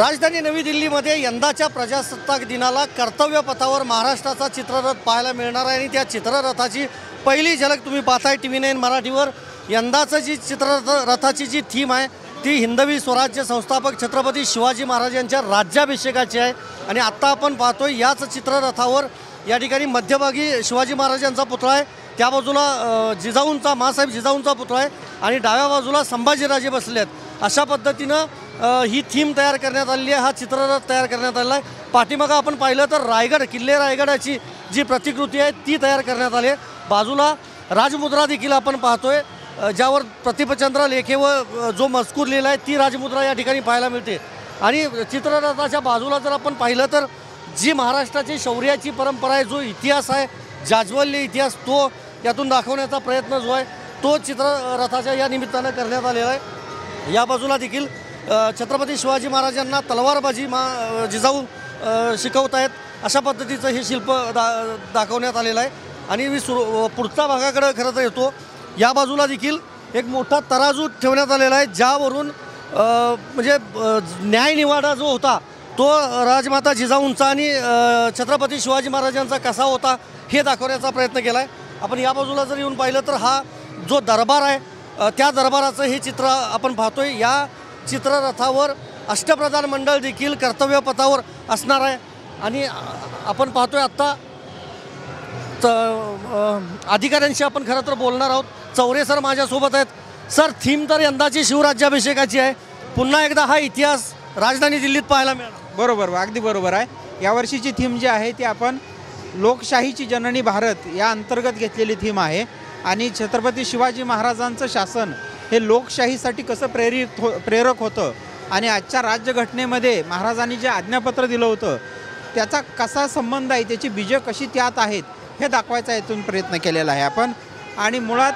राजधानी नवी दिल्लीमध्ये यंदाच्या प्रजासत्ताक दिनाला कर्तव्य पथावर महाराष्ट्राचा चित्ररथ पाहायला मिळणार आहे आणि त्या चित्ररथाची पहिली झलक तुम्ही पाहताय TV9 मराठीवर। यंदाचं जी चित्ररथाची जी थीम आहे ती हिंदवी स्वराज्य संस्थापक छत्रपती शिवाजी महाराजांच्या राज्याभिषेकाची आहे आणि आत्ता आपण पाहतोय याच चित्ररथावर या ठिकाणी मध्यभागी शिवाजी महाराजांचा पुतळा आहे, त्या बाजूला जिजाऊंचा मासाहेब जिजाऊंचा पुतळा आहे आणि डाव्या बाजूला संभाजीराजे बसले आहेत। अशा पद्धतीनं ही थीम तयार करण्यात आलेली आहे, हा चित्ररथ तयार करण्यात आलेला आहे। पाठीमागं आपण पाहिलं तर रायगड किल्ले रायगडाची जी प्रतिकृती आहे ती तयार करण्यात आली आहे। बाजूला राजमुद्रा देखील आपण पाहतोय ज्यावर प्रतिपचंद्र लेखे व जो मजकूर लिहिला आहे ती राजमुद्रा या ठिकाणी पाहायला मिळते। आणि चित्ररथाच्या बाजूला जर आपण पाहिलं तर जी महाराष्ट्राची शौर्याची परंपरा आहे, जो इतिहास आहे, जाज्वल्य इतिहास, तो यातून दाखवण्याचा प्रयत्न जो आहे तो चित्ररथाच्या या निमित्तानं करण्यात आलेला आहे। या बाजूला देखील छत्रपती शिवाजी महाराजांना तलवारबाजी जिजाऊ शिकवत आहेत अशा पद्धतीचं हे शिल्प दाखवण्यात आलेलं आहे। आणि मी पुढच्या भागाकडे खरं तर येतो। या बाजूला देखील एक मोठा तराजू ठेवण्यात आलेला आहे ज्यावरून म्हणजे न्यायनिवाडा जो होता तो राजमाता जिजाऊंचा आणि छत्रपती शिवाजी महाराजांचा कसा होता हे दाखवण्याचा प्रयत्न केला आहे। आपण या बाजूला जर येऊन पाहिलं तर हा जो दरबार आहे त्या दरबाराचं हे चित्र आपण पाहतोय। या चित्ररथावर अष्टप्रधान मंडळ देखील कर्तव्य पथावर असणार आहे आणि आपण पाहतोय आत्ता अधिकाऱ्यांशी आपण खरं तर बोलणार आहोत। चौरे सर माझ्यासोबत आहेत। सर, थीम तर यंदाची शिवराज्याभिषेकाची आहे, पुन्हा एकदा हा इतिहास राजधानी दिल्लीत पाहायला मिळाला। बरोबर, अगदी बरोबर आहे। यावर्षीची थीम जी आहे ती आपण लोकशाहीची जननी भारत या अंतर्गत घेतलेली थीम आहे आणि छत्रपती शिवाजी महाराजांचं शासन हे लोकशाहीसाठी कसं प्रेरक होतं आणि आजच्या राज्यघटनेमध्ये महाराजांनी जे आज्ञापत्र दिलं होतं त्याचा कसा संबंध आहे, त्याची बीजं कशी त्यात आहेत हे दाखवायचा यातून प्रयत्न केलेला आहे आपण। आणि मुळात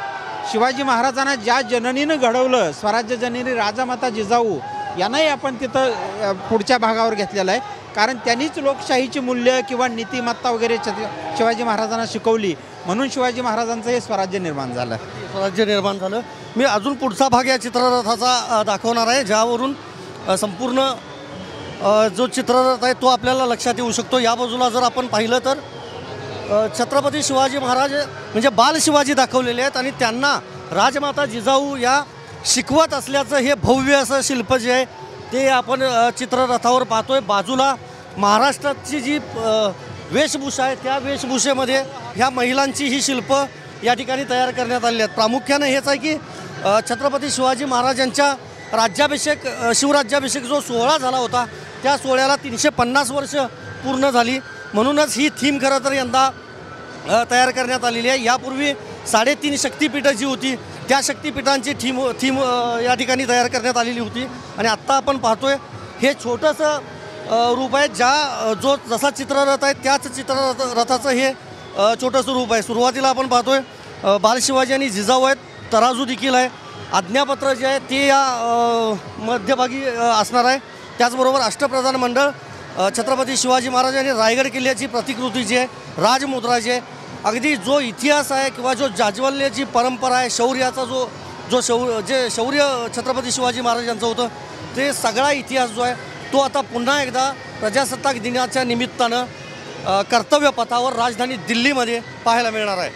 शिवाजी महाराजांना ज्या जननीनं घडवलं, स्वराज्य जननी राजामाता जिजाऊ यांनाही आपण तिथं पुढच्या भागावर घेतलेलं आहे, कारण त्यांनीच लोकशाहीची मूल्य किंवा नीतिमत्ता वगैरे शिवाजी महाराजांना शिकवली, म्हणून शिवाजी महाराजांचं हे स्वराज्य निर्माण झालं। मी अजून पुढचा भाग या चित्ररथाचा दाखवणार आहे ज्यावरून संपूर्ण जो चित्ररथ आहे तो आपल्याला लक्षात येऊ शकतो। या बाजूला जर आपण पाहिलं तर छत्रपती शिवाजी महाराज म्हणजे बाल शिवाजी दाखवलेले आहेत आणि त्यांना राजमाता जिजाऊ या शिकवत असल्याचं हे भव्य असं शिल्प जे आहे ते आपण चित्ररथावर पाहतोय। बाजूला महाराष्ट्राची जी वेशभूषा आहे त्या वेशभूषेमध्ये ह्या महिलांची ही शिल्प या ठिकाणी तयार करण्यात आलेली आहेत। प्रामुख्याने हेच आहे की छत्रपती शिवाजी महाराजांच्या राज्याभिषेक शिवराज्याभिषेक जो सोहळा झाला होता त्या सोहळ्याला 350 वर्ष पूर्ण झाली, म्हणूनच ही थीम खरं तर यंदा तयार करण्यात आलेली आहे। यापूर्वी 3.5 शक्तिपीठं जी होती त्या शक्तिपीठांची थीम या ठिकाणी तयार करण्यात आलेली होती आणि आत्ता आपण पाहतोय हे छोटंसं रूप आहे जो जसा चित्ररथ आहे त्याच चित्ररथाचं हे छोटंसं रूप आहे। सुरुवातीला आपण पाहतोय बालशिवाजी आणि जिजाऊ आहेत, तराजू देखील आहे, आज्ञापत्र जे आहे ते या मध्यभागी असणार आहे। त्याचबरोबर अष्टप्रधान मंडळ, छत्रपती शिवाजी महाराज आणि रायगड किल्ल्याची प्रतिकृती जी आहे, राजमुद्रा जी आहे, अगदी जो इतिहास आहे किंवा जो जाज्वल्यची परंपरा आहे, शौर्याचा जे शौर्य छत्रपती शिवाजी महाराजांचं होतं ते सगळा इतिहास जो आहे तो आता पुन्हा एकदा प्रजासत्ताक दिनाच्या निमित्तानं कर्तव्य पथावर राजधानी दिल्लीमध्ये पाहायला मिळणार आहे।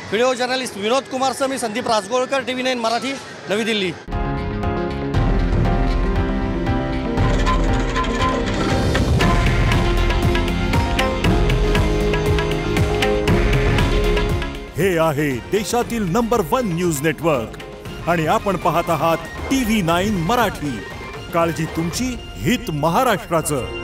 व्हिडिओ जर्नलिस्ट विनोद कुमारसह मी संदीप राजगोळकर, TV9 मराठी, नवी दिल्ली। हे आहे देशातील नंबर 1 न्यूज नेटवर्क आणि आपण पाहत आहात TV9 मराठी। काळजी तुमची, हित महाराष्ट्राचं।